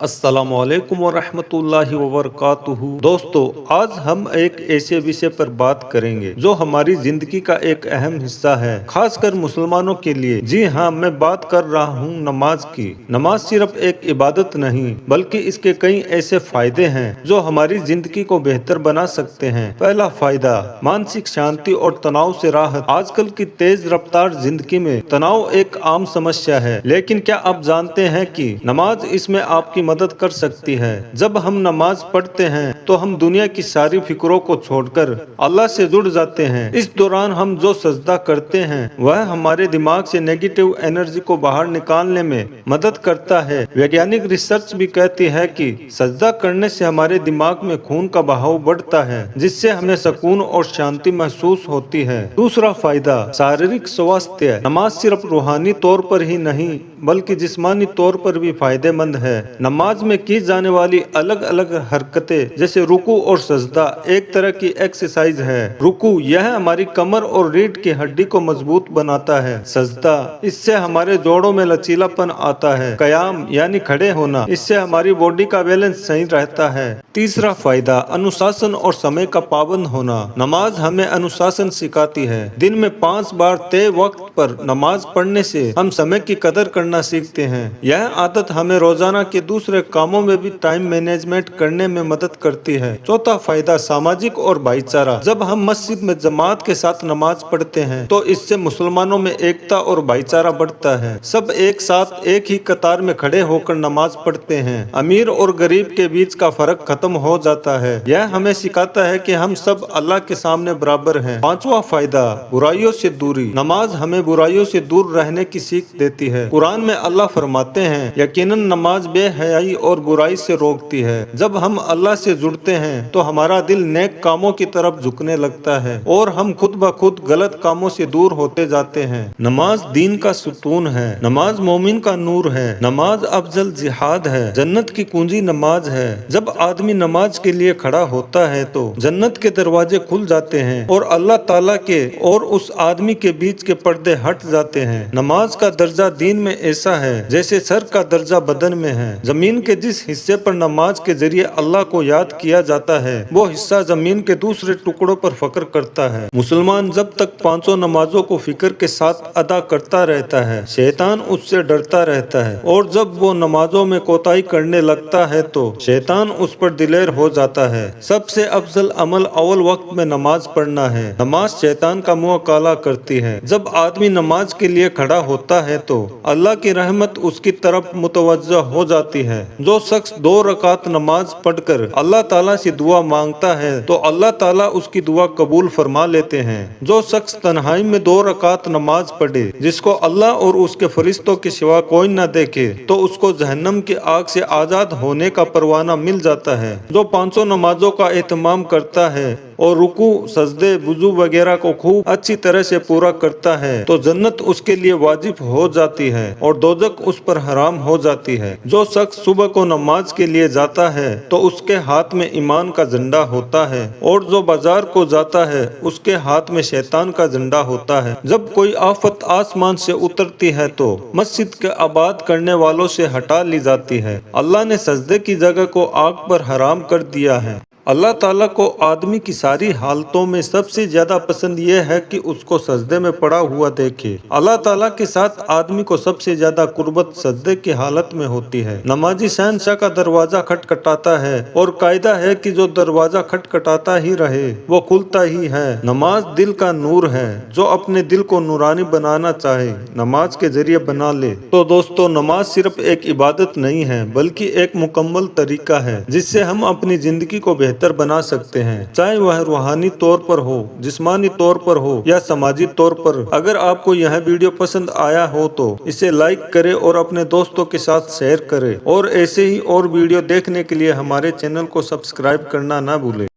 السلام علیکم ورحمۃ اللہ وبرکاتہ۔ دوستو، آج ہم ایک ایسے وشے پر بات کریں گے جو ہماری زندگی کا ایک اہم حصہ ہے، خاص کر مسلمانوں کے لیے۔ جی ہاں، میں بات کر رہا ہوں نماز کی۔ نماز صرف ایک عبادت نہیں بلکہ اس کے کئی ایسے فائدے ہیں جو ہماری زندگی کو بہتر بنا سکتے ہیں۔ پہلا فائدہ، مانسک شانتی اور تناؤ سے راحت۔ آج کل کی تیز رفتار زندگی میں تناؤ ایک عام سمسیا ہے، لیکن کیا آپ جانتے ہیں کہ نماز اس میں آپ کی مدد کر سکتی ہے؟ جب ہم نماز پڑھتے ہیں تو ہم دنیا کی ساری فکروں کو چھوڑ کر اللہ سے جڑ جاتے ہیں۔ اس دوران ہم جو سجدہ کرتے ہیں وہ ہمارے دماغ سے نیگیٹو انرجی کو باہر نکالنے میں مدد کرتا ہے۔ ویگیانک ریسرچ بھی کہتی ہے کہ سجدہ کرنے سے ہمارے دماغ میں خون کا بہاؤ بڑھتا ہے، جس سے ہمیں سکون اور شانتی محسوس ہوتی ہے۔ دوسرا فائدہ، شاریرک سواستھ۔ نماز صرف روحانی طور پر ہی نہیں بلکہ جسمانی طور پر بھی فائدہ مند ہے۔ نماز میں کی جانے والی الگ الگ حرکتیں جیسے رکوع اور سجدہ ایک طرح کی ایکسرسائز ہے۔ رکوع یہ ہماری کمر اور ریڑھ کی ہڈی کو مضبوط بناتا ہے۔ سجدہ، اس سے ہمارے جوڑوں میں لچیلا پن آتا ہے۔ قیام یعنی کھڑے ہونا، اس سے ہماری باڈی کا بیلنس صحیح رہتا ہے۔ تیسرا فائدہ، انوشاسن اور سمے کا پابند ہونا۔ نماز ہمیں انوشاسن سکھاتی ہے۔ دن میں 5 بار طے وقت پر نماز پڑھنے سے ہم سمے کی قدر کرنا سیکھتے ہیں۔ یہ عادت ہمیں روزانہ کے دوسرے کاموں میں بھی ٹائم مینجمنٹ کرنے میں مدد کرتی ہے۔ چوتھا فائدہ، سماجک اور بھائی چارہ۔ جب ہم مسجد میں جماعت کے ساتھ نماز پڑھتے ہیں تو اس سے مسلمانوں میں ایکتا اور بھائی چارہ بڑھتا ہے۔ سب ایک ساتھ ایک ہی قطار میں کھڑے ہو کر نماز پڑھتے ہیں۔ امیر اور غریب کے بیچ کا فرق ختم ہو جاتا ہے۔ یہ ہمیں سکھاتا ہے کہ ہم سب اللہ کے سامنے برابر ہیں۔ پانچواں فائدہ، برائیوں سے دوری۔ نماز ہمیں برائیوں سے دور رہنے کی سیکھ دیتی ہے۔ قرآن میں اللہ فرماتے ہیں، یقیناً نماز بے حیائی اور برائی سے روکتی ہے۔ جب ہم اللہ سے جڑتے ہیں تو ہمارا دل نیک کاموں کی طرف جھکنے لگتا ہے اور ہم خود بخود غلط کاموں سے دور ہوتے جاتے ہیں۔ نماز دین کا ستون ہے۔ نماز مومن کا نور ہے۔ نماز افضل جہاد ہے۔ جنت کی کنجی نماز ہے۔ جب آدمی نماز کے لیے کھڑا ہوتا ہے تو جنت کے دروازے کھل جاتے ہیں اور اللہ تعالیٰ کے اور اس آدمی کے بیچ کے پردے ہٹ جاتے ہیں۔ نماز کا درجہ دین میں ایسا ہے جیسے سر کا درجہ بدن میں ہے۔ زمین کے جس حصے پر نماز کے ذریعے اللہ کو یاد کیا جاتا ہے وہ حصہ زمین کے دوسرے ٹکڑوں پر فخر کرتا ہے۔ مسلمان جب تک 5 نمازوں کو فکر کے ساتھ ادا کرتا رہتا ہے، شیطان اس سے ڈرتا رہتا ہے، اور جب وہ نمازوں میں کوتاہی کرنے لگتا ہے تو شیطان اس پر دلیر ہو جاتا ہے۔ سب سے افضل عمل اول وقت میں نماز پڑھنا ہے۔ نماز شیطان کا منہ کالا کرتی ہے۔ جب آدمی نماز کے لیے کھڑا ہوتا ہے تو اللہ کی رحمت اس کی طرف متوجہ ہو جاتی ہے۔ جو شخص 2 رکعت نماز پڑھ کر اللہ تعالیٰ سے دعا مانگتا ہے تو اللہ تعالیٰ اس کی دعا قبول فرما لیتے ہیں۔ جو شخص تنہائی میں 2 رکعت نماز پڑھے جس کو اللہ اور اس کے فرشتوں کے سوا کوئی نہ دیکھے تو اس کو جہنم کی آگ سے آزاد ہونے کا پروانہ مل جاتا ہے۔ جو 5 نمازوں کا اہتمام کرتا ہے اور رکوع، سجدے، وضو وغیرہ کو خوب اچھی طرح سے پورا کرتا ہے تو جنت اس کے لیے واجب ہو جاتی ہے اور دوزخ اس پر حرام ہو جاتی ہے۔ جو شخص صبح کو نماز کے لیے جاتا ہے تو اس کے ہاتھ میں ایمان کا جھنڈا ہوتا ہے، اور جو بازار کو جاتا ہے اس کے ہاتھ میں شیطان کا جھنڈا ہوتا ہے۔ جب کوئی آفت آسمان سے اترتی ہے تو مسجد کے آباد کرنے والوں سے ہٹا لی جاتی ہے۔ اللہ نے سجدے کی جگہ کو آگ پر حرام کر دیا ہے۔ اللہ تعالیٰ کو آدمی کی ساری حالتوں میں سب سے زیادہ پسند یہ ہے کہ اس کو سجدے میں پڑا ہوا دیکھے۔ اللہ تعالیٰ کے ساتھ آدمی کو سب سے زیادہ قربت سجدے کی حالت میں ہوتی ہے۔ نمازی شہنشاہ کا دروازہ کھٹکھٹاتا ہے اور قاعدہ ہے کہ جو دروازہ کھٹکھٹاتا ہی رہے وہ کھلتا ہی ہے۔ نماز دل کا نور ہے۔ جو اپنے دل کو نورانی بنانا چاہے نماز کے ذریعے بنا لے۔ تو دوستو، نماز صرف ایک عبادت نہیں ہے بلکہ ایک مکمل طریقہ ہے جس سے ہم اپنی زندگی کو بہتر بنا سکتے ہیں، چاہے وہ روحانی طور پر ہو، جسمانی طور پر ہو یا سماجی طور پر۔ اگر آپ کو یہ ویڈیو پسند آیا ہو تو اسے لائک کرے اور اپنے دوستوں کے ساتھ شیئر کرے، اور ایسے ہی اور ویڈیو دیکھنے کے لیے ہمارے چینل کو سبسکرائب کرنا نہ بھولے۔